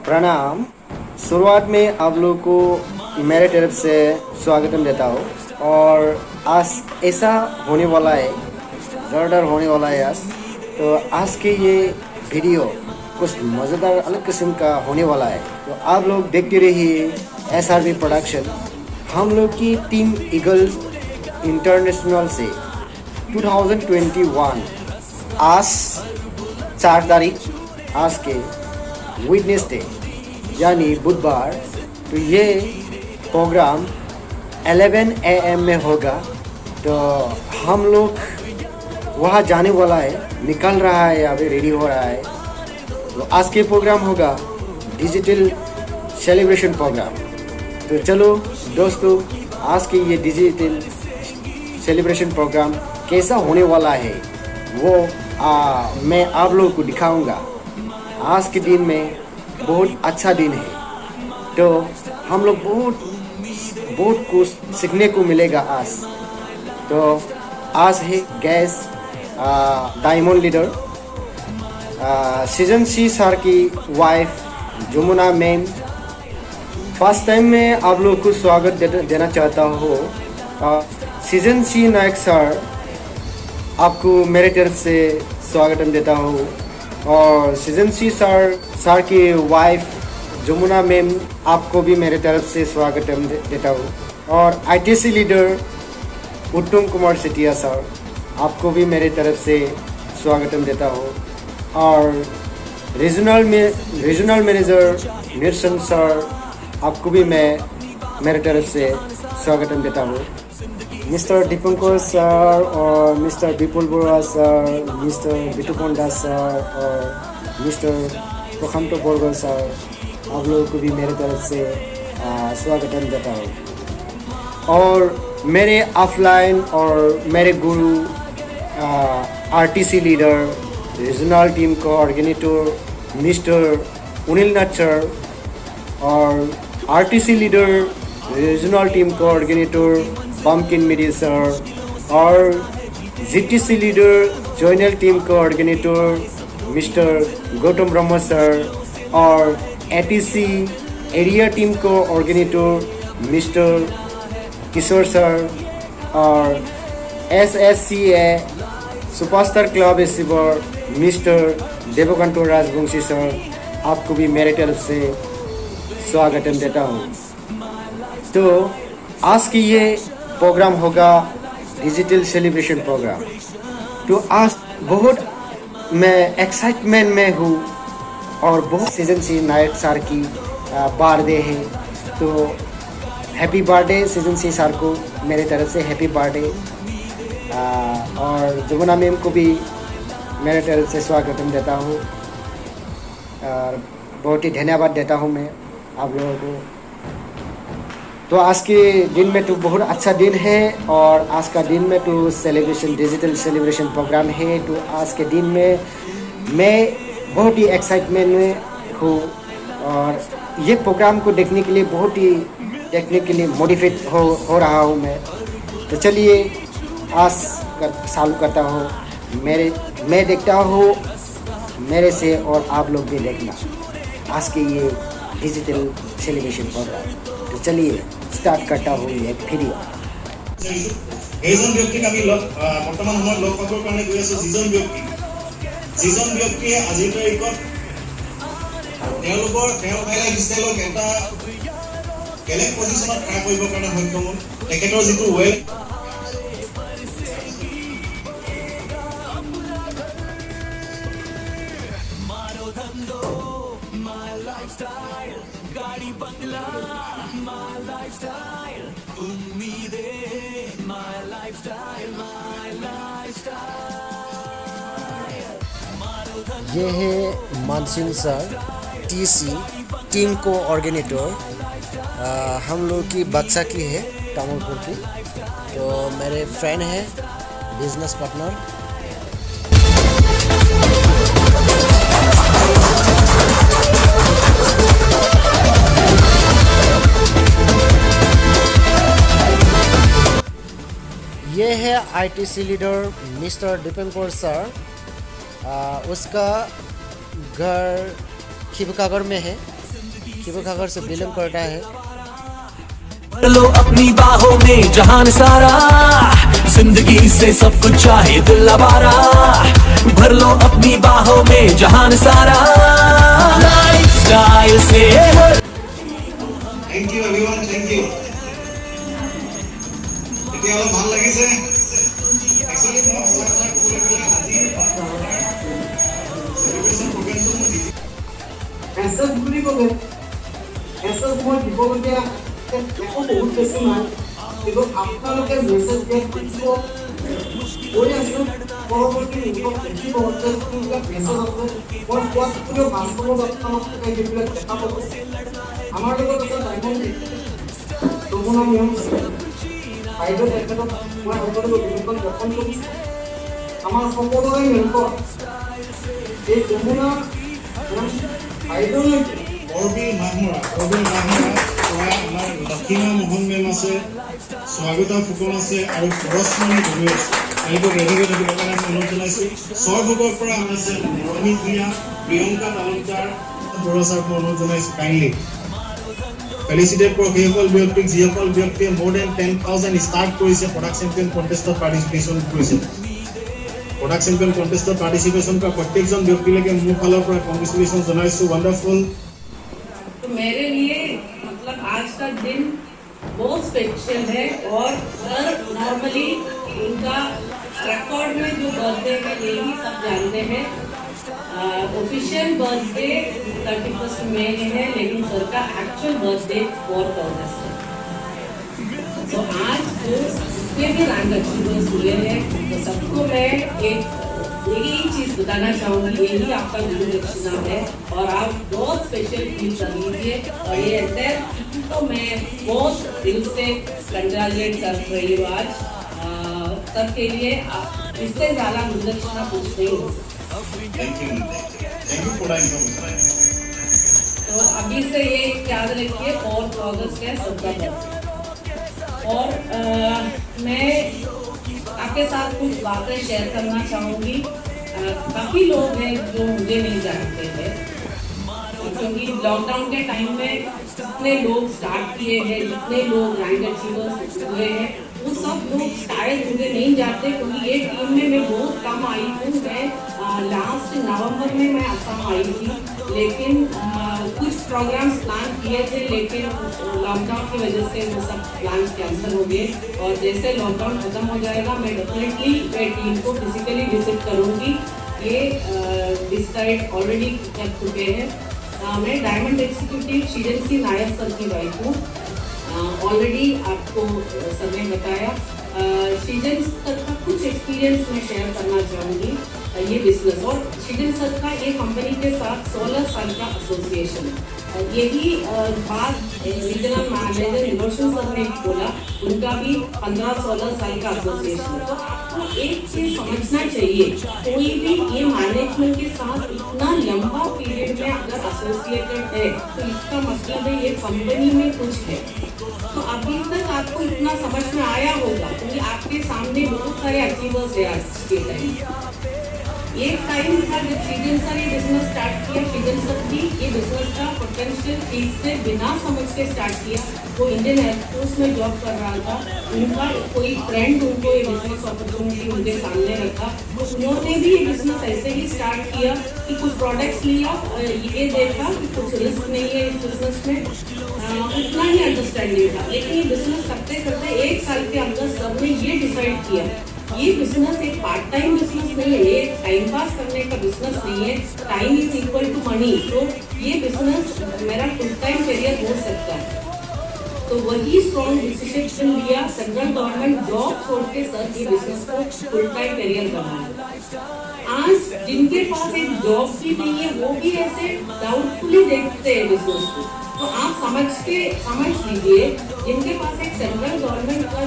प्रणाम। शुरुआत में आप लोग को मेरे तरफ से स्वागतम देता हूँ। और आज ऐसा होने वाला है, ज़ोरदार होने वाला है आज। तो आज के ये वीडियो कुछ मज़ेदार अलग किस्म का होने वाला है। तो आप लोग देखते रहिए SRB प्रोडक्शन। हम लोग की टीम ईगल्स इंटरनेशनल से 2021 आज 4 तारीख, आज के वेडनेसडे यानी बुधवार, तो ये प्रोग्राम 11 AM में होगा। तो हम लोग वहाँ जाने वाला है, निकल रहा है, अभी रेडी हो रहा है। तो आज के प्रोग्राम होगा डिजिटल सेलिब्रेशन प्रोग्राम। तो चलो दोस्तों, आज के ये डिजिटल सेलिब्रेशन प्रोग्राम कैसा होने वाला है वो मैं आप लोगों को दिखाऊंगा। आज के दिन में बहुत अच्छा दिन है, तो हम लोग बहुत कुछ सीखने को मिलेगा आज। तो आज है गैस डायमंड लीडर सीजन C सर की wife Jamuna ma'am. First time मैं आप लोग को स्वागत देना चाहता हूँ। सीजन C नायक सर, आपको मेरे तरफ से स्वागतम देता हूँ। और सीजन C सर की वाइफ जमुना मैम, आपको भी मेरे तरफ से स्वागतम देता हूँ। और ITC लीडर उत्तम कुमार सेठिया सर, आपको भी मेरे तरफ से स्वागतम देता हूँ। और रीजनल मैनेजर निरसन सर, आपको भी मैं मेरे तरफ से स्वागतम देता हूँ। मिस्टर दीपंकर सर और मिस्टर विपुल बोरा सर, मिस्टर बिटुकंडा सर और मिस्टर प्रशांत बोरगल सर, आप लोगों को भी मेरे तरफ से स्वागतम देता हूँ। और मेरे ऑफलाइन और मेरे गुरु RTC leader, regional team coordinator mister Anil Nath sir, और RTC leader regional team coordinator पम्पकिन मेरी सर, और GTC leader zonal team coordinator mister Gautam Brahma sir, और ATC area team coordinator mister Kishore sir, और SSCA superstar club achiever mister Devkant Rajvanshi sir, आपको भी मेरे तरफ से स्वागतम देता हूँ। तो आज की ये प्रोग्राम होगा डिजिटल सेलिब्रेशन प्रोग्राम। तो आज बहुत मैं एक्साइटमेंट में हूँ, और बहुत सीजन C नायक सर की बर्थडे है। तो happy birthday season C sir को मेरे तरफ से हैप्पी बर्थडे। और जमुना मैम को भी मेरे तरफ से स्वागतम देता हूँ, और बहुत ही धन्यवाद देता हूँ मैं आप लोगों को। तो आज के दिन में तो बहुत अच्छा दिन है, और आज का दिन में तो सेलिब्रेशन डिजिटल सेलिब्रेशन प्रोग्राम है। तो आज के दिन में मैं बहुत ही एक्साइटमेंट में हूँ, और ये प्रोग्राम को देखने के लिए बहुत ही टेक्निकली मोटिवेट हो रहा हूँ मैं। तो चलिए आज चालू करता हूँ। मैं देखता हूँ मेरे से, और आप लोग भी देखना आज के ये डिजिटल सेलिब्रेशन प्रोग्राम। तो चलिए स्टार्ट करता हूँ ये वीडियो। এইজন ব্যক্তিক আমি বৰ্তমান সময়ত লগ পাবৰ কাৰণে গৈ আছোঁ। যিজন ব্যক্তিয়ে আজিৰ তাৰিখত তেওঁৰ লাইফষ্টাইলক এটা বেলেগ পজিশ্যনত খাৰা কৰিবৰ কাৰণে সক্ষম হ'ল। তেখেতৰ যিটো गाड़ी बंगला my lifestyle, उम्मीदें my lifestyle, my lifestyle। ये है मानसिंह सर, TC टीम को ऑर्गेनेटर। हम लोग की बक्सा की है, तामुलपुर की। तो मेरे फ्रेंड है, बिजनेस पार्टनर। ये है ITC leader mister Dipankar sir. उसका घर खिबकागर में है। शिवसागर से बिलोंग करता है। भर लो अपनी बाहों में जहान सारा, जिंदगी से सब कुछ चाहे दिल आवारा। भर लो अपनी बाहों में जहान सारा, लाइफस्टाइल से। Thank you everyone, thank you. এতিয়া অলপ ভাল লাগিছে। एक्चुअली মই সঁচা ক'বলৈ গ'লে আজি সেলিব্ৰেশ্যন প্ৰগ্ৰামটো মই মেছেজ বুলি ক'লে মেছেজ মই দিবলগীয়া একো বহুত বেছি নাই, কিন্তু আপোনালোকে মেছেজ দিয়াত দেখিব গৈ আছোঁ পৰৱৰ্তী যুগত দেখিব যে যিবিলাক মেছেজ আছে মই কোৱাত কোনো বাস্তৱত আপোনালোকে যিবিলাক দেখা পাব। আমাৰ লগত এটা ডাইমণ্ড যমুনা নিয়ম বাইদেউ তেখেতক মই সকলোকে বিশেষকৈ জ্ঞাপন কৰিছোঁ। আমাৰ সকলোৰে মেম্বৰ এই যমুনা বাইদেউলৈকে অৰবিল মাহমৰা আমাৰ লক্ষীমা মোহন মেম আছে, স্বাগতা ফুকন আছে আৰু পৰশমণি গগৈ আছে। তেওঁলোকক ৰেডি হৈ থাকিবৰ কাৰণে আমি অনুৰোধ জনাইছোঁ। ছয়ভোগৰ পৰা আছে ৰমি ভূঞা, প্ৰিয়ংকা তালুকদাৰ, বৰুৱা ছাৰক মই অনুৰোধ জনাইছোঁ কাইণ্ডলি ফেলিচিটেট কৰক সেইসকল ব্যক্তিক যিসকল ব্যক্তিয়ে more than 10,000 ষ্টাৰ্ট কৰিছে, প্ৰডাক্ট চেম্পিয়ন কণ্টেষ্টত পাৰ্টিচিপেশ্যন কৰিছে। प्रोडक्ट चैंपियन कॉन्टेस्ट पार्टिसिपेशन का प्रत्येक जन व्यक्ति लेके मुंह फालों पर कांग्रेचुलेशन जनाइसु। वंडरफुल। तो मेरे लिए मतलब आज का दिन बहुत स्पेशल है और सर नॉर्मली उनका रिकॉर्ड में जो बर्थडे है यही सब जानते हैं। ऑफिशियल बर्थडे 31 मई है, लेकिन सर का एक्चुअल बर्थडे 4 अगस्त है। तो आज जो जितने भी रैंक अचीवर्स हुए हैं तो सबको मैं एक यही चीज़ बताना चाहूँगी, यही आपका गुरु दक्षिणा है और आप बहुत स्पेशल फील कर लीजिए। और ये एंटायर टीम को मैं बहुत दिल से कंग्रेचुलेट कर रही हूँ आज सबके लिए। इससे ज़्यादा गुरु दक्षिणा कुछ नहीं हो सकता। Thank you for the information. तो अभी से ये याद रखिए 4 अगस्त है सबका बर्थडे। और मैं आपके साथ कुछ बातें शेयर करना चाहूँगी। काफ़ी लोग हैं जो मुझे नहीं जानते हैं, क्योंकि लॉकडाउन के टाइम में जितने लोग स्टार्ट किए हैं, जितने लोग रैंक अचीवर्स हुए हैं, वो सब लोग शायद मुझे नहीं जानते, क्योंकि ये टीम में मैं बहुत कम आई हूँ। मैं लास्ट नवंबर में मैं असम आई थी, लेकिन कुछ प्रोग्राम्स प्लान किए थे, लेकिन लॉकडाउन की वजह से वो सब प्लान कैंसिल हो गए। और जैसे लॉकडाउन खत्म हो जाएगा मैं डेफिनेटली टीम को फिजिकली विजिट करूँगी। ये डिसाइड ऑलरेडी कर चुके हैं। मैं डायमंड एग्जीक्यूटिव शीजन सी नायक सर की वाइफ हूँ। ऑलरेडी आपको सर ने बताया। शीजन सर का कुछ एक्सपीरियंस मैं शेयर करना चाहूँगी। ये बिजनेस और शीजन सर का ये कंपनी के साथ 16 साल का एसोसिएशन। यही बात रीजनल मैनेजर निरोशन सर ने बोला, उनका भी 15-16 साल का एसोसिएशन। तो आपको एक चीज़ समझना चाहिए, कोई भी ये मैनेजमेंट के साथ इतना लंबा पीरियड में अगर एसोसिएटेड है तो इसका मतलब है ये कंपनी में कुछ है। तो अभी तक आपको इतना समझ में आया होगा, क्योंकि आपके सामने बहुत सारे अचीवर्स है आज के टाइम। एक टाइम था जब शीजन सर ये बिजनेस स्टार्ट किया, शीजन सर भी ये बिजनेस का पोटेंशियल चीज से बिना समझ के स्टार्ट किया। वो इंडियन एयरफोर्स में जॉब कर रहा था, उनका कोई फ्रेंड उनको ये बिजनेस अपॉर्चुनिटी उनके सामने रखा, तो उन्होंने भी ये बिजनेस ऐसे ही स्टार्ट किया कि कुछ प्रोडक्ट्स लिया, ये देखा कि कुछ रिस्क नहीं है इस बिजनेस में, उतना ही अंडरस्टैंडिंग था। लेकिन ये बिजनेस करते करते 1 साल के अंदर सबने ये डिसाइड किया ये बिजनेस एक पार्ट टाइम बिजनेस नहीं है, ये टाइम पास करने का बिजनेस नहीं है। Time is equal to money. तो ये बिजनेस मेरा फुल टाइम करियर हो सकता है। तो वही स्ट्रॉन्ग डिसीजन लिया, सेंट्रल गवर्नमेंट जॉब छोड़ के सर ये बिजनेस को फुल टाइम करियर बनाया। आज जिनके पास एक जॉब भी नहीं है वो भी ऐसे डाउटफुली देखते हैं बिजनेस को। तो आप समझ लीजिए, जिनके पास एक सेंट्रल गवर्नमेंट का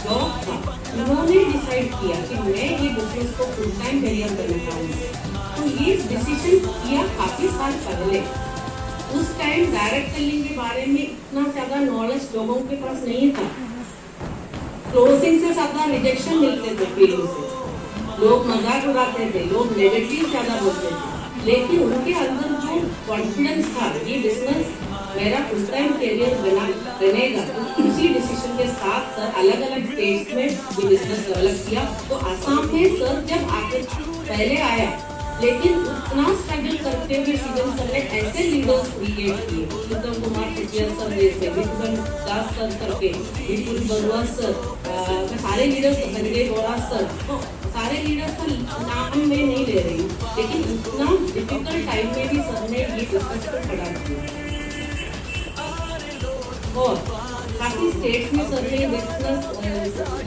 जॉब था, उन्होंने डिसाइड किया कि मैं ये बिजनेस को फुल टाइम करियर करना चाहूँगी। तो ये डिसीजन किया काफ़ी साल पहले। उस टाइम डायरेक्ट सेलिंग के बारे में इतना ज़्यादा नॉलेज लोगों के पास नहीं था। क्लोजिंग से ज़्यादा रिजेक्शन मिलते थे फील्ड से, लोग मजाक उड़ाते थे, लोग नेगेटिव ज़्यादा बोलते थे। लेकिन उनके अंदर जो कॉन्फिडेंस था ये बिजनेस मेरा फुल टाइम करियर बनेगा, तो उसी डिसीजन के साथ सर अलग अलग स्टेट्स में भी बिजनेस डेवलप किया। तो आसाम में सर जब आगे पहले आया, लेकिन उतना स्ट्रगल करते हुए सीजन सर ने ऐसे लीडर्स क्रिएट किए, उत्तम कुमार चेटिया सर जैसे, विपुल दास सर करके, विपुल बरुआ सर, सारे लीडर्स, संजय गौड़ा सर, तो सारे लीडर्स का नाम मैं नहीं ले रही, लेकिन उतना डिफिकल्ट टाइम में भी सर ने ये बिजनेस को खड़ा किया। और काफी स्टेट्स में सर ने बिजनेस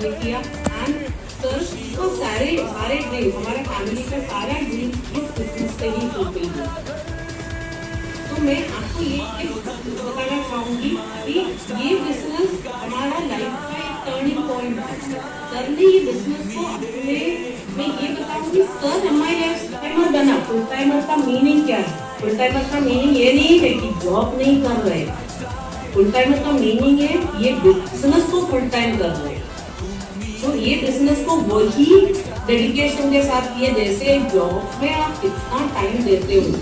किया एंड सर का सारे ड्रीम, हमारे फैमिली का सारा ड्रीम इस बिजनेस से ही फुलफिल हुआ। तो मैं आपको ये बताना चाहूंगी कि ये बिजनेस हमारा लाइफ का एक टर्निंग पॉइंट है। सर ने ये बिजनेस को अपने, मैं ये बताऊंगी सर हमारे फुल टाइमर बना। फुल टाइमर का मीनिंग क्या है? फुल टाइमर का मीनिंग ये नहीं है कि जॉब नहीं कर रहे, फुल टाइमर का मीनिंग है ये बिजनेस को फुल टाइम कर रहे हैं। तो ये बिजनेस को वही डेडिकेशन के साथ किए जैसे जॉब में आप कितना टाइम देते हो।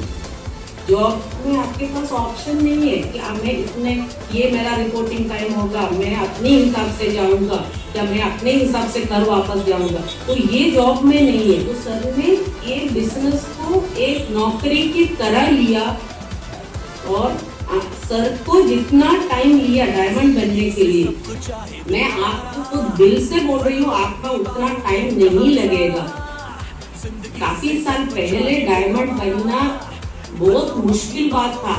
जॉब में आपके पास ऑप्शन नहीं है कि मैं इतने, ये मेरा रिपोर्टिंग टाइम होगा, मैं अपने हिसाब से जाऊंगा या मैं अपने हिसाब से घर वापस जाऊंगा, तो ये जॉब में नहीं है। तो सर ने ये बिजनेस को एक नौकरी की तरह लिया और सर को जितना टाइम लिया डायमंड बनने के लिए, मैं आपको तो दिल से बोल रही हूँ, आपका उतना टाइम नहीं लगेगा। काफी साल पहले डायमंड बनना बहुत मुश्किल बात था।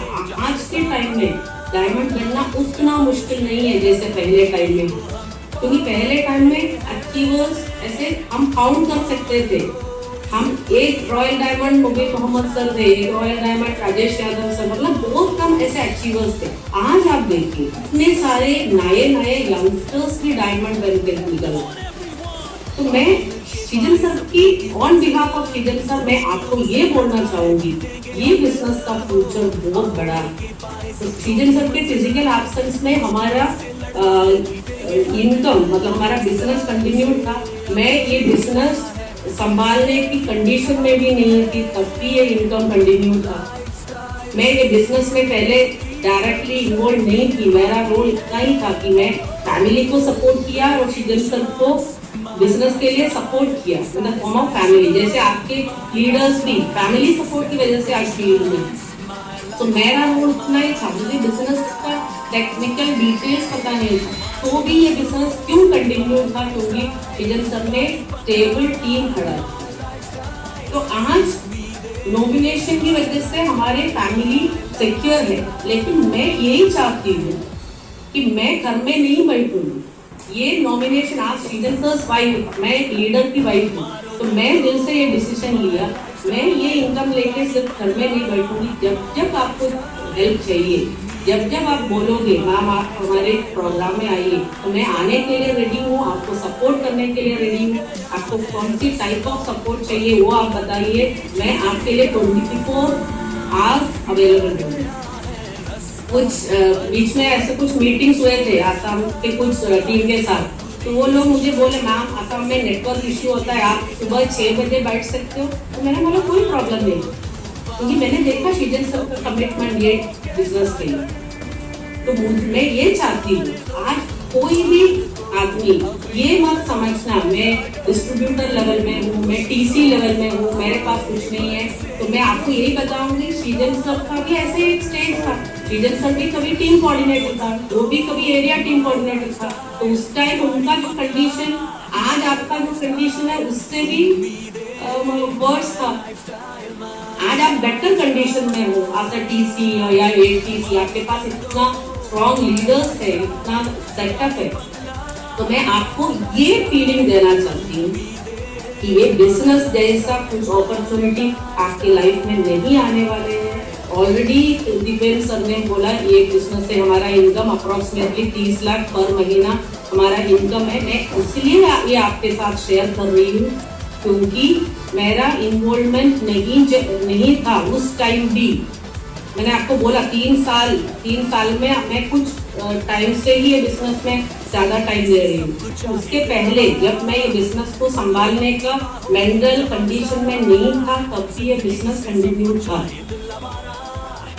आज के टाइम में डायमंड बनना उतना मुश्किल नहीं है जैसे पहले टाइम में, क्योंकि पहले टाइम में अचीवर्स ऐसे हम काउंट कर सकते थे। हम एक रॉयल डायमंड मुबीन मोहम्मद सर थे, एक royal diamond Rajesh Yadav sir, मतलब बहुत कम ऐसे अचीवर्स थे। आज आप देखिए इतने सारे नए यंगस्टर्स भी डायमंड बन के निकल। तो मैं सीजन सर की on behalf off season sir मैं आपको ये बोलना चाहूंगी, ये बिजनेस का फ्यूचर बहुत बड़ा है। तो सीजन सर के फिजिकल एब्सेंस में हमारा इनकम, मतलब हमारा बिजनेस कंटिन्यू था। मैं ये बिजनेस संभालने की कंडीशन में भी नहीं थी, तब भी ये इनकम कंटिन्यू था। मैं ये बिजनेस में पहले डायरेक्टली इन्वॉल्व नहीं थी, मेरा रोल इतना ही था कि मैं फैमिली को सपोर्ट किया और सीजन सर को बिजनेस के लिए सपोर्ट किया in the form of family. जैसे आपके लीडर्स भी फैमिली सपोर्ट की वजह से आज फील्ड में, तो मेरा रोल इतना ही था। मुझे बिजनेस का टेक्निकल डिटेल्स पता नहीं था, तो भी ये बिजनेस क्यों कंटिन्यू था, क्योंकि सीजन सर ने स्टेबल टीम खड़ा। तो आज नॉमिनेशन की वजह से हमारे फैमिली सिक्योर है, लेकिन मैं यही चाहती हूँ कि मैं घर में नहीं बैठूंगी। ये नॉमिनेशन आज सीजन सर वाइफ, मैं एक लीडर की वाइफ हूँ, तो मैं दिल से ये डिसीजन लिया, मैं ये इनकम लेके सिर्फ घर में नहीं बैठूंगी। जब जब आपको हेल्प चाहिए, जब जब आप बोलोगे मैम आप हमारे प्रोग्राम में आइए, तो मैं आने के लिए रेडी हूँ, आपको सपोर्ट करने के लिए रेडी हूँ। आपको कौन सी टाइप ऑफ सपोर्ट चाहिए वो आप बताइए, मैं आपके लिए 24 आवर्स अवेलेबल हूँ। कुछ बीच में ऐसे कुछ मीटिंग्स हुए थे आसाम के कुछ टीम के साथ, तो वो लोग मुझे बोले मैम आसाम में नेटवर्क इश्यू होता है, आप सुबह 6 बजे बैठ सकते हो। तो मैंने बोला कोई प्रॉब्लम नहीं, क्योंकि मैंने देखा सीजन सर का कमिटमेंट ये बिजनेस के लिए। तो मैं ये चाहती हूँ आज कोई भी आदमी ये मत समझना मैं डिस्ट्रीब्यूटर लेवल में हूँ, मैं टीसी लेवल में हूँ, मेरे पास कुछ नहीं है। तो मैं आपको यही बताऊंगी सीजन सर का भी ऐसे एक स्टेज था, सीजन सर भी कभी टीम कोऑर्डिनेटर था, वो भी कभी एरिया टीम कोऑर्डिनेटर था। तो उस टाइम उनका जो कंडीशन, आज आपका जो कंडीशन है उससे भी वर्स था। आज आप बेटर कंडीशन में हो, आपका टीसी या एटीसी, आपके पास इतना स्ट्रॉन्ग लीडर्स है, इतना सेटअप है। तो मैं आपको ये फीलिंग देना चाहती हूँ कि ये बिजनेस जैसा कुछ अपॉर्चुनिटी आपके लाइफ में नहीं आने वाले हैं। ऑलरेडी दीपेंद्र सर ने बोला ये बिजनेस से हमारा इनकम अप्रोक्सीमेटली 30 लाख पर महीना हमारा इनकम है। मैं इसलिए ये आपके साथ शेयर कर रही हूँ क्योंकि मेरा इन्वॉल्वमेंट नहीं था उस टाइम भी। मैंने आपको बोला 3 साल में मैं कुछ टाइम से ही ये बिजनेस में ज़्यादा टाइम दे रही हूँ। उसके पहले जब मैं ये बिजनेस को संभालने का मेंटल कंडीशन में नहीं था तब भी ये बिजनेस कंटिन्यू था।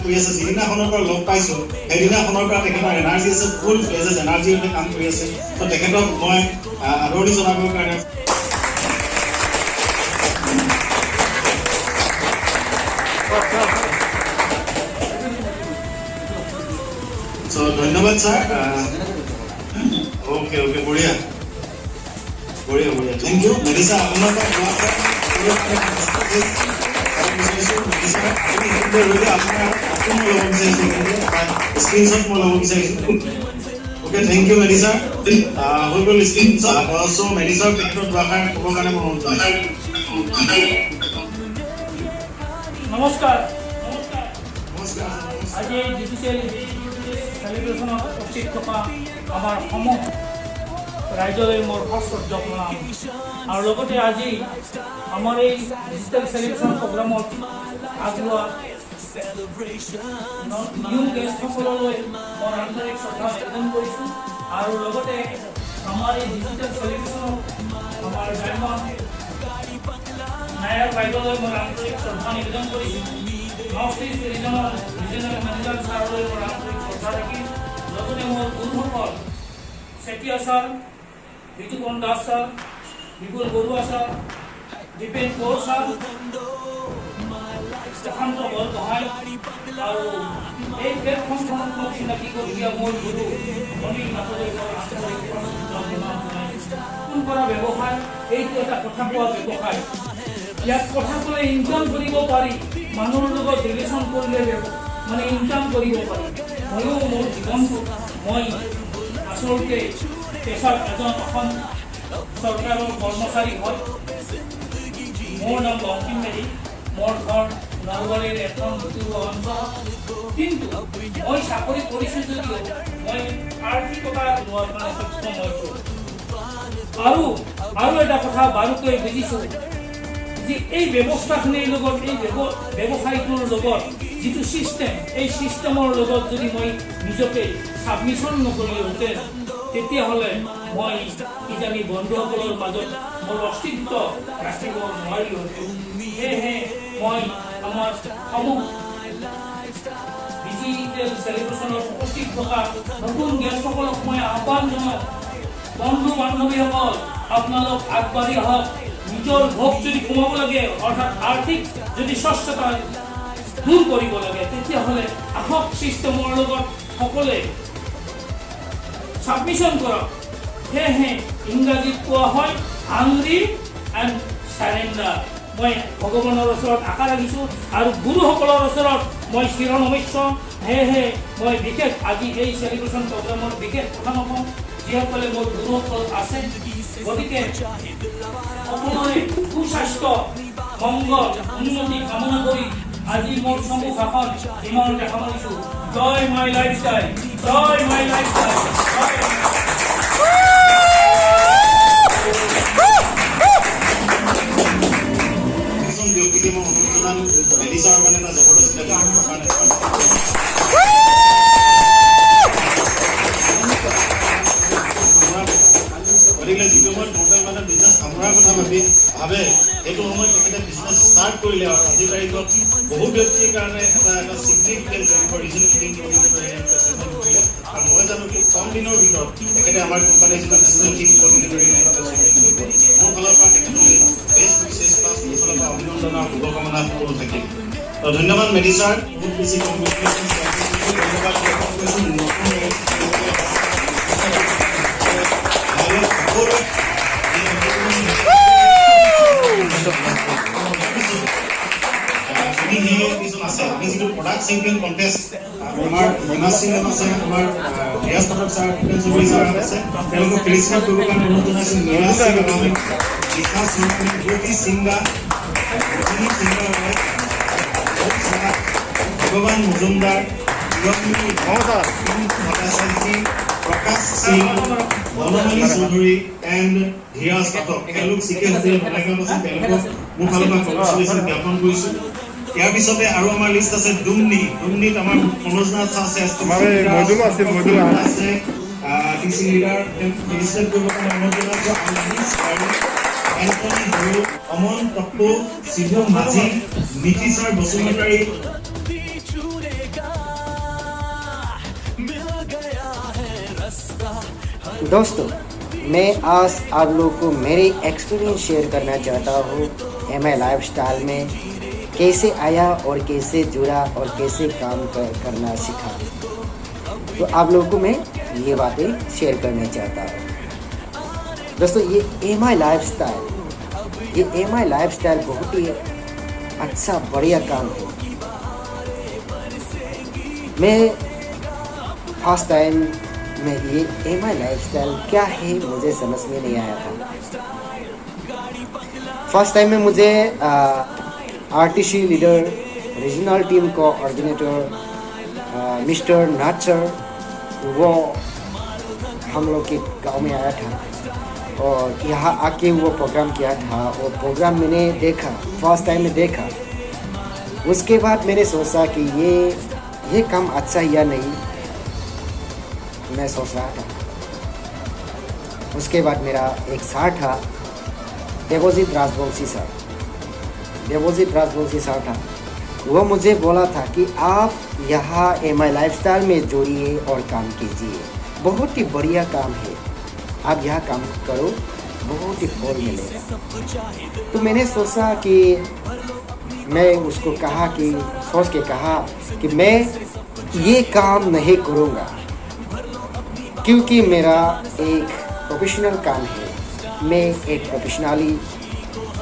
কৰি আছে যিদিনাখনৰ পৰা লগ পাইছোঁ সেইদিনাখনৰ পৰা তেখেতৰ এনাৰ্জি আছে, ফুল ফ্লেজেজ এনাৰ্জি হৈ কাম কৰি আছে। তো তেখেতক মই আদৰণি জনাবৰ কাৰণে ধন্যবাদ স্যার। ওকে ওকে বঢ়িয়া বঢ়িয়া বঢ়িয়া থেংক ইউ মেডিসা। আপোনাৰ পৰা স্ক্ৰীনশ্বট মই ল'ব বিচাৰিছোঁ। ওকে থেংক ইউ মেডিসা। হৈ গ'ল স্ক্ৰীনশ্বট। চ' মেডিচাৰ তেখেতৰ দুআষাৰ ক'বৰ কাৰণে মই অনুৰোধ জনাইছোঁ। নমস্কাৰ। নমস্কাৰ। আজি ডিজিটেল সেলিব্ৰেশ্যনত উপস্থিত থকা আমাৰ সমূহ ৰাইজলৈ মোৰ সশ্ৰদ্ধ প্ৰণাম। আৰু লগতে আজি আমাৰ এই ডিজিটেল সেলিব্ৰেশ্যন প্ৰগ্ৰামত আগলোৱা নিউ গেষ্টসকললৈ মোৰ আন্তৰিক শ্ৰদ্ধা নিবেদন কৰিছোঁ। আৰু লগতে আমাৰ এই ডিজিটেল সেলিব্ৰেশ্যনত আমাৰ গ্ৰাম্য নায়ক বাইদেউলৈ মোৰ আন্তৰিক শ্ৰদ্ধা নিবেদন কৰিছোঁ। নৰ্থ ইষ্ট ৰিজনেল মেনেজাৰ ছাৰলৈ মোৰ আন্তৰিক শ্ৰদ্ধা ৰাখিম। লগতে মোৰ গুৰুসকল চেতিয়া ছাৰ, বিতুপন দাস ছাৰ, বিপুল বৰুৱা ছাৰ, দীপেন কৌৰ ছাৰ, প্ৰশান্ত বৰগোহাঁই আৰু এই প্লেটফৰ্মখনত মোক চিনাকি কৰি দিয়া মোৰ গুৰু অনিল নাথলৈ মোৰ আন্তৰিক প্ৰণাম জনাইছোঁ। ফোন কৰা ব্যৱসায় এইটো এটা কথা কোৱা ব্যৱসায়। ইয়াত কথা ক'লে ইনকাম কৰিব পাৰি, মানুহৰ লগত ৰিলেশ্যন কৰিলে মানে ইনকাম কৰিব পাৰি। ময়ো মোৰ জীৱনটো মই আচলতে পেছাত এজন অসম চৰকাৰৰ কৰ্মচাৰী হয়। মোৰ নাম বংকিম মেধি, মোৰ ঘৰ নলবাৰীৰ এখন ভিতৰুৱা অঞ্চল। কিন্তু মই চাকৰি কৰিছোঁ যদিও মই আৰ্থিকতা লোৱাৰ কাৰণে সক্ষম হৈছোঁ। আৰু এটা কথা বাৰুকৈ বুজিছোঁ যে এই ব্যৱস্থাখিনিৰ লগত এই ব্যৱসায়টোৰ লগত যিটো ছিষ্টেম, এই ছিষ্টেমৰ লগত যদি মই নিজকে ছাবমিশ্যন নকৰিলোহেঁতেন তেতিয়াহ'লে মই কিজানি বন্ধুসকলৰ মাজত মোৰ অস্তিত্ব ৰাখিব নোৱাৰিলোহেঁতেন। সেয়েহে মই আমাৰ সমূহ ডিজিটেল চেলিব্ৰেশ্যনত উপস্থিত থকা নতুন গেষ্টসকলক মই আহ্বান জনাওঁ, বন্ধু বান্ধৱীসকল আপোনালোক আগবাঢ়ি আহক। নিজৰ ভোগ যদি কমাব লাগে, অৰ্থাৎ আৰ্থিক যদি স্বচ্ছতা দূৰ কৰিব লাগে, তেতিয়াহ'লে আহক ছিষ্টেমৰ লগত সকলোৱে ছাবমিশ্যন কৰক। সেয়েহে ইংৰাজীত কোৱা হয় হাংৰি এণ্ড চাৰেণ্ডাৰ। মই ভগৱানৰ ওচৰত আশা ৰাখিছোঁ আৰু গুৰুসকলৰ ওচৰত মই চিৰনমস্য। সেয়েহে মই বিশেষ আজি এই চেলিব্ৰেশ্যন প্ৰগ্ৰামৰ বিশেষ কথা নকওঁ, যিসকলে মোৰ গুৰুসকল আছে। গতিকে সকলোৰে সুস্বাস্থ্য, মংগল, উন্নতি কামনা কৰি আজি মোৰ চমু ভাষণ ইমানতে সামৰিছোঁ। জয় মাই লাইফষ্টাইল, জয় মাই লাইফষ্টাইল। ব্যক্তিকে মই অনুৰোধ জনাম মেডিচাৰৰ কাৰণে এটা জবৰদস্ত গতিকে যিটো সময়ত নৰ্মেল মানে বিজনেছ সামৰাৰ কথা ভাবে সেইটো সময়ত তেখেতে বিজনেছ ষ্টাৰ্ট কৰিলে। আৰু আজিৰ তাৰিখত বহু ব্যক্তিৰ কাৰণে এটা ছিগনিফিকেণ্ট ৰিজনেবল কৰিলে। আৰু মই জানো খুব কম দিনৰ ভিতৰত তেখেতে আমাৰ কোম্পানীৰ যিটো নেশ্যনেল টিম কৰ্ডিনেটৰ মোৰ ফালৰ পৰা তেখেতলৈ বেষ্ট উইচেছ প্লাছ মোৰ ফালৰ পৰা অভিনন্দন আৰু শুভকামনা সকলো থাকিল। ধন্যবাদ মেডিচাৰ, বহুত বেছি কংগ্ৰেচুলেশ্যন। ধন্যবাদ আমি যিটো প্ৰডাক্ট চেম্পিয়ন কণ্টেষ্ট আমাৰ মীনা সিং আছে, আমাৰ ৰিয়াজ পাঠক ছাৰ, ভূপেন চৌধুৰী ছাৰ আছে, তেওঁলোকক ফেলিচিটেট কৰিবৰ কাৰণে অনুৰোধ জনাইছোঁ। নীৰা সিং আমি লিখা জ্যোতি সিংগা, ৰজনী সিংগা হয়, ভগৱান মজুমদাৰ, ভট্টাচাৰ্যী, প্ৰকাশ সিং, বনমালী চৌধুৰী এণ্ড ধীৰাজ পাঠক। তেওঁলোক চিকে হোটেল বনাইগাঁৱত আছে। তেওঁলোকক মোৰ ফালৰ পৰা কংগ্ৰেচুলেশ্যন জ্ঞাপন কৰিছোঁ। ইয়াৰ পিছতে আৰু আমাৰ লিষ্ট আছে ডুমনিত আমাৰ মনোজ নাথ আছে, আছে টিচি লিডাৰ ৰেজিষ্টাৰ কৰিব কাৰণে অনুৰোধ জনাইছোঁ। এন্টনি বড়ো, অমন টপ্পু, শিৱম মাঝি, নীতিশ্বৰ বসুমতাৰী। दोस्तों, मैं आज आप लोगों को मेरे एक्सपीरियंस शेयर करना चाहता हूँ MI लाइफस्टाइल में कैसे आया और कैसे जुड़ा और कैसे काम करना सीखा। तो आप लोगों को मैं ये बातें शेयर करना चाहता हूँ। दोस्तों, ये MI लाइफस्टाइल बहुत ही अच्छा बढ़िया काम है। मैं फर्स्ट टाइम में ये MI लाइफस्टाइल क्या है मुझे समझ में नहीं आया था। फर्स्ट टाइम में मुझे RTC leader, regional team coordinator mister नाचर, वो हम लोग के गांव में आया था और यहाँ आके वो प्रोग्राम किया था। और प्रोग्राम मैंने देखा, फर्स्ट टाइम में देखा। उसके बाद मैंने सोचा कि ये काम अच्छा या नहीं, मैं सोच रहा था। उसके बाद मेरा एक सर था, देवजीत राजवंशी सर था। वो मुझे बोला था कि आप यहाँ MI लाइफस्टाइल में जुड़िए और काम कीजिए, बहुत ही बढ़िया काम है, आप यहाँ काम करो, बहुत ही फल मिलेगा। तो मैंने सोचा कि मैं उसको सोच के कहा कि मैं ये काम नहीं करूँगा, क्योंकि मेरा एक प्रोफेशनल काम है। मैं एक प्रोफेशनली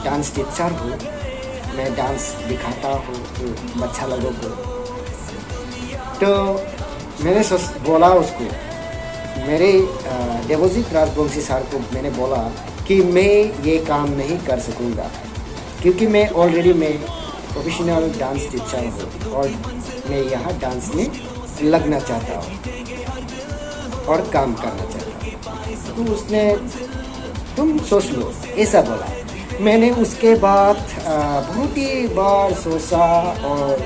डांस टीचर हूँ, मैं डांस दिखाता हूँ बच्चा लोगों को। तो मैंने बोला उसको, मेरे देवजीत राजवंशी सर को मैंने बोला कि मैं ये काम नहीं कर सकूँगा, क्योंकि मैं ऑलरेडी प्रोफेशनल डांस टीचर हूँ और मैं यहाँ डांस में लगना चाहता हूँ और काम करना चाहता हूँ। तो उसने तुम सोच लो ऐसा बोला। मैंने उसके बाद बहुत ही बार सोचा और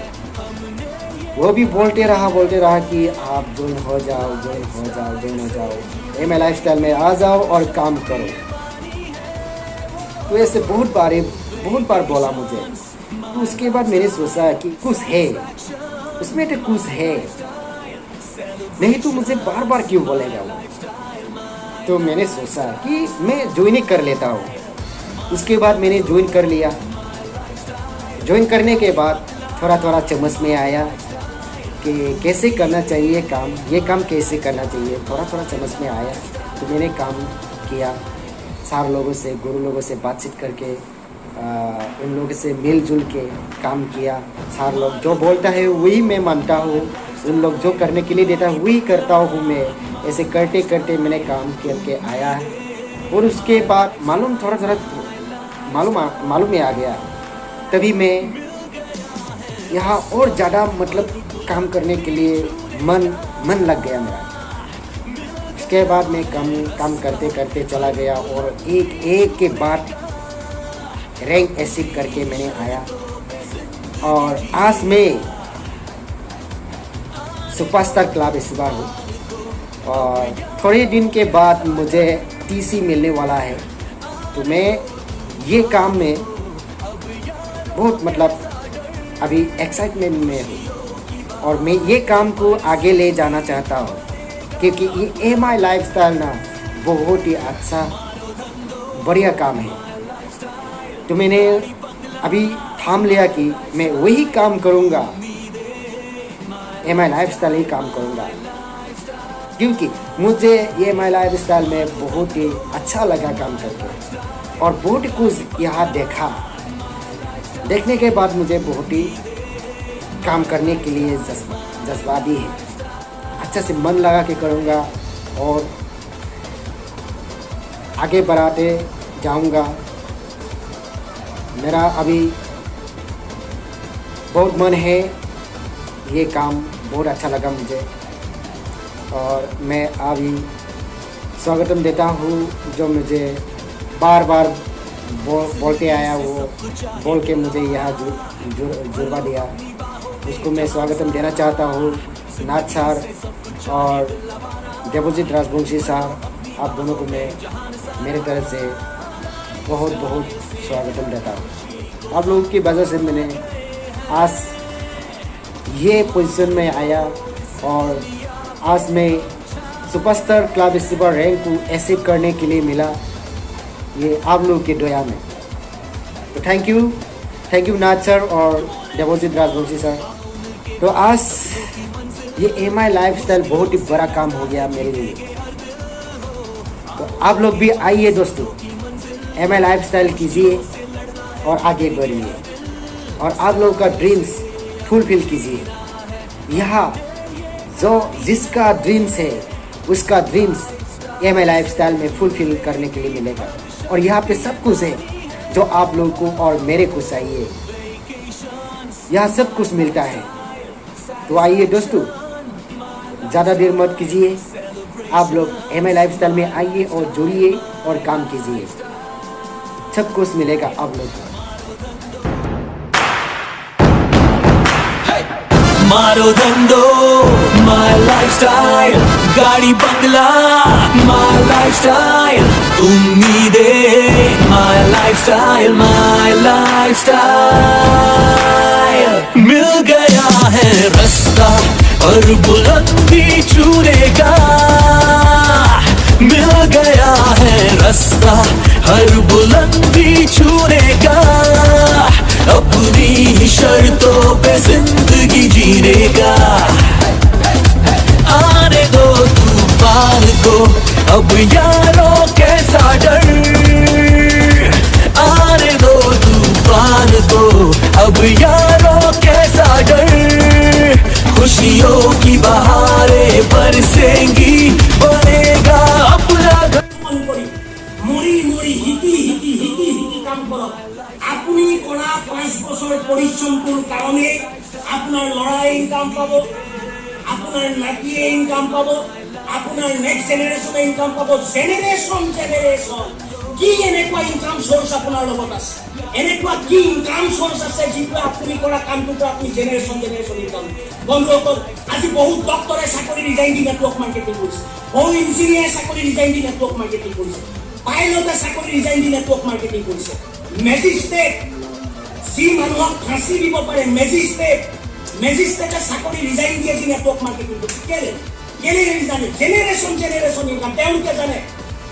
वो भी बोलते रहा कि आप ज्वाइन हो जाओ, MI लाइफस्टाइल में आ जाओ और काम करो। तो ऐसे बहुत बार बोला मुझे। तो उसके बाद मैंने सोचा कि कुछ है उसमें, तो कुछ है, नहीं तो मुझे बार क्यों बोलेगा वो। तो मैंने सोचा कि मैं ज्वाइन कर लेता हूँ। उसके बाद मैंने ज्वाइन कर लिया। ज्वाइन करने के बाद थोड़ा समझ में आया कि कैसे करना चाहिए काम, ये काम कैसे करना चाहिए, थोड़ा समझ में आया। तो मैंने काम किया, सारे लोगों से, गुरु लोगों से बातचीत करके, उन लोगों से मिलजुल के काम किया। सारे लोग जो बोलता है वही मैं मानता हूँ, उन लोग जो करने के लिए देता है वही करता हूँ मैं। ऐसे करते मैंने काम करके आया है। और उसके बाद मालूम में आ गया, तभी मैं यहाँ और ज़्यादा काम करने के लिए मन लग गया मेरा। उसके बाद मैं काम करते चला गया और एक के बाद रैंक अचीव करके मैंने आया। और आज मैं सुपरस्टार क्लब इस्बार हूँ और थोड़े दिन के बाद मुझे TC मिलने वाला है। तो मैं ये काम में बहुत अभी एक्साइटमेंट में हूँ और मैं ये काम को आगे ले जाना चाहता हूँ, क्योंकि ये MI लाइफस्टाइल ना बहुत ही अच्छा बढ़िया काम है। तो मैंने अभी ठान लिया कि मैं वही काम करूँगा, MI लाइफस्टाइल ही काम करूँगा, क्योंकि मुझे ये MI लाइफस्टाइल में बहुत ही अच्छा लगा काम करके और बहुत कुछ यहाँ देखने के बाद मुझे बहुत ही काम करने के लिए जज्बाती है। अच्छा से मन लगा के करूँगा और आगे बढ़ाते जाऊँगा। मेरा अभी बहुत मन है, ये काम बहुत अच्छा लगा मुझे और मैं अभी स्वागतम देता हूँ जो मुझे बार बोलते आया, वो बोल के मुझे यहाँ जुड़वा दिया, उसको मैं स्वागतम देना चाहता हूँ। नाथ सर और देवजीत राजवंशी सर, आप दोनों को मैं मेरे तरफ से बहुत बहुत स्वागतम देता हूँ। आप लोगों की वजह से मैंने आज ये पोजीशन में आया और आज मैं सुपरस्टार क्लब स्टीपर रैंक को अचीव करने के लिए मिला, ये आप लोगों के दया में। तो थैंक यू नाथ सर और देवजीत राजवंशी सर। तो आज ये MI लाइफस्टाइल बहुत ही बड़ा काम हो गया मेरे लिए। तो आप लोग भी आइए दोस्तों, MI लाइफस्टाइल कीजिए और आगे बढ़िए और आप लोगों का ड्रीम्स फुलफिल कीजिए। यहाँ जो जिसका ड्रीम्स है उसका ड्रीम्स MI लाइफस्टाइल में फुलफिल करने के लिए मिलेगा और यहाँ पे सब कुछ है जो आप लोगों को और मेरे को चाहिए। यहाँ सब कुछ मिलता है। तो आइए दोस्तों, ज़्यादा देर मत कीजिए, आप लोग MI लाइफस्टाइल में आइए और जुड़िए और काम कीजिए, सब कुछ मिलेगा आप लोग को। मारो धंधो माय लाइफस्टाइल, गाड़ी बंगला माय लाइफस्टाइल, उम्मीदें माय लाइफस्टाइल, माय लाइफस्टाइल। मिल गया है रास्ता और बुलंदी छूने का, मिल गया है रास्ता हर बुलंदी छूने का, अपनी ही शर्तों पे जिंदगी जीने का। आने दो तूफान को अब यारों कैसा डर, आने दो तूफान को अब यारों कैसा डर, खुशियों की बहारें बरसेंगी, बनेगा अपना घर। মৰি মৰি হিতি হিতি হিতি হিতি কাম কৰক। আপুনি কৰা 5 বছৰ পৰিশ্ৰমটোৰ কাৰণে আপোনাৰ ল'ৰাই ইনকাম পাব, আপোনাৰ নাতিয়ে ইনকাম পাব, আপোনাৰ নেক্সট জেনেৰেশ্যনে ইনকাম পাব। জেনেৰেশ্যন কি এনেকুৱা ইনকাম চ'ৰ্চ আপোনাৰ লগত আছে? এনেকুৱা কি ইনকাম চ'ৰ্চ আছে যিটো আপুনি কৰা কামটোৰ আপুনি জেনেৰেশ্যন ইনকাম? বন্ধুসকল, আজি বহুত ডক্টৰে চাকৰি ৰিজাইন দি নেটৱৰ্ক মাৰ্কেটিং কৰিছে, বহু ইঞ্জিনিয়াৰে চাকৰি ৰিজাইন দি নেটৱৰ্ক মাৰ্কেটিং কৰিছে, পাইলটে চাকৰি ৰিজাইন দি নেটৱৰ্ক মাৰ্কেটিং কৰিছে, মেজিষ্ট্ৰেট যি মানুহক ফাঁচি দিব পাৰে, মেজিষ্ট্ৰেটে চাকৰি ৰিজাইন দিয়ে যি নেটৱৰ্ক মাৰ্কেটিং কৰিছে। কেলে জানে? জেনেৰেশ্যন ইনকাম তেওঁলোকে জানে।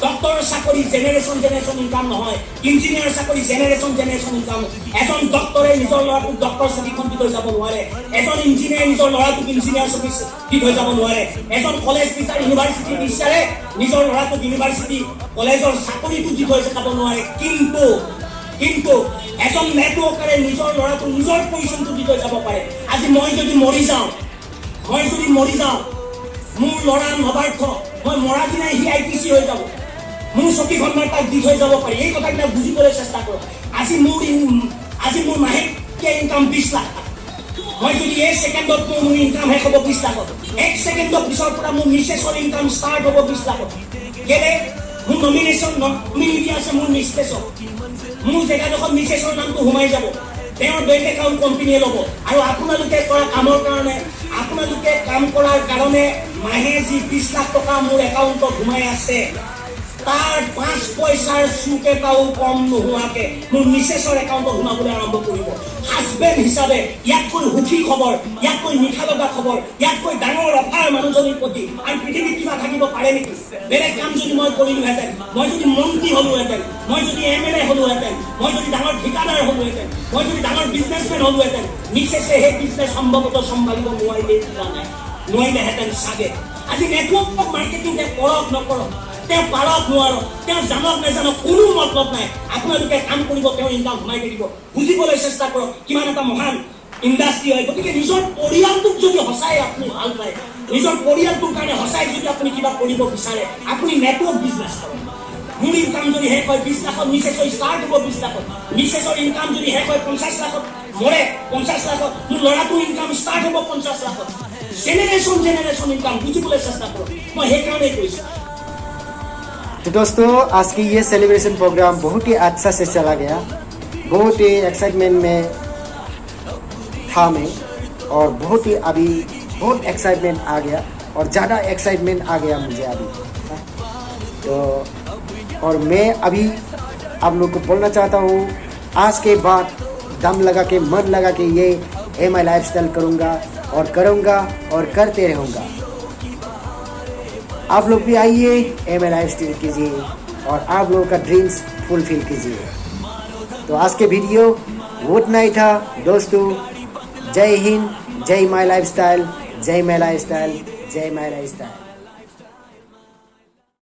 ডক্টৰৰ চাকৰি জেনেৰেশ্যন ইনকাম নহয়, ইঞ্জিনিয়াৰৰ চাকৰি জেনেৰেশ্যন ইনকাম। এজন ডক্টৰে নিজৰ ল'ৰাটোক ডক্টৰ চাৰ্টিফিকেট দি থৈ যাব নোৱাৰে, এজন ইঞ্জিনিয়াৰে নিজৰ ল'ৰাটোক ইঞ্জিনিয়াৰ চাৰ্টিফিকেট দি থৈ যাব নোৱাৰে, এজন কলেজ টিচাৰ ইউনিভাৰ্চিটি টিচাৰে নিজৰ ল'ৰাটোক ইউনিভাৰ্চিটি কলেজৰ চাকৰিটো দি থৈ যাব নোৱাৰে। কিন্তু এজন নেটৱৰ্কাৰে নিজৰ ল'ৰাটোক নিজৰ পজিশ্যনটো দি থৈ যাব পাৰে। আজি মই যদি মৰি যাওঁ, মোৰ ল'ৰা নবাৰ্থ, মই মৰা দিনাই সি IPC হৈ যাব, মোৰ চকীখন মই তাক দি থৈ যাব পাৰি। এই কথাবিলাক বুজিবলৈ চেষ্টা কৰক। আজি মোৰ মাহেকীয়া ইনকাম 20 লাখ। মই যদি এই ছেকেণ্ডত মোৰ ইনকাম শেষ হ'ব 20 লাখত, 1 ছেকেণ্ডৰ পিছৰ পৰা মোৰ মিছেছৰ ইনকাম ষ্টাৰ্ট হ'ব 20 লাখত। কেলে? মোৰ নমিনিটি আছে মোৰ মিছেছৰ, মোৰ জেগাডোখৰ মিছেছৰ নামটো সোমাই যাব, তেওঁৰ বেংক একাউণ্ট কোম্পানীয়ে ল'ব। আৰু আপোনালোকে কৰা কামৰ কাৰণে, আপোনালোকে কাম কৰাৰ কাৰণে মাহে যি 20 লাখ টকা মোৰ একাউণ্টত সোমাই আছে, তাৰ 5 পইচাৰ চুক এটাও কম নোহোৱাকে মোৰ মিছেছৰ একাউণ্টত সোমাবলৈ আৰম্ভ কৰিব। হাজবেণ্ড হিচাপে ইয়াতকৈ সুখী খবৰ, ইয়াতকৈ মিঠা লগা খবৰ, ইয়াতকৈ ডাঙৰ অফাৰ মানুহজনীৰ প্ৰতি আৰু পৃথিৱীত কিবা থাকিব পাৰে নেকি? বেলেগ কাম যদি মই কৰিলোহেঁতেন, মই যদি মন্ত্ৰী হ'লোহেঁতেন, মই যদি MLA হ'লোহেঁতেন, মই যদি ডাঙৰ ঠিকাদাৰ হ'লোহেঁতেন, মই যদি ডাঙৰ বিজনেছমেন হ'লোহেঁতেন, মিছেছে সেই বিজনেছ সম্ভৱতঃ চম্ভালিব নোৱাৰিলেহেঁতেন চাগে। আজি নেটৱৰ্ক মাৰ্কেটিং কৰক নকৰক, তেওঁ পাৰক নোৱাৰক, তেওঁ জানক নেজানক, কোনো মতলব নাই। আপোনালোকে কাম কৰিব, তেওঁ ইনকাম সোমাই থাকিব। বুজিবলৈ চেষ্টা কৰক কিমান এটা মহান ইণ্ডাষ্ট্ৰি হয়। গতিকে নিজৰ পৰিয়ালটোক যদি সঁচাই আপুনি ভাল পায়, নিজৰ পৰিয়ালটোৰ কাৰণে সঁচাই যদি আপুনি কিবা কৰিব বিচাৰে, আপুনি নেটৱৰ্ক বিজনেছ কৰক। মোৰ ইনকাম যদি শেষ হয় 20 লাখত, মিছেছৰ ষ্টাৰ্ট হ'ব 20 লাখত, মিছেছৰ ইনকাম যদি শেষ হয় 50 লাখত, মৰে 50 লাখত, মোৰ ল'ৰাটোৰ ইনকাম ষ্টাৰ্ট হ'ব 50 লাখত। জেনেৰেশ্যন ইনকাম বুজিবলৈ চেষ্টা কৰক। মই সেইকাৰণেই কৈছোঁ। तो दोस्तों, आज की ये सेलिब्रेशन प्रोग्राम बहुत ही अच्छा से चला गया, बहुत ही एक्साइटमेंट में था मैं, और बहुत ही अभी बहुत एक्साइटमेंट आ गया, और ज़्यादा एक्साइटमेंट आ गया मुझे अभी। तो और मैं अभी आप लोग को बोलना चाहता हूँ, आज के बाद दम लगा के, मन लगा के ये एम आई लाइफस्टाइल करूँगा और करते रहूँगा। आप लोग भी आइए, एम आई लाइफस्टाइल कीजिए और आप लोगों का ड्रीम्स फुलफिल कीजिए। तो आज के वीडियो उतना ही था दोस्तों। जय हिंद, जय माई लाइफस्टाइल, जय माई लाइफस्टाइल, जय माई लाइफस्टाइल।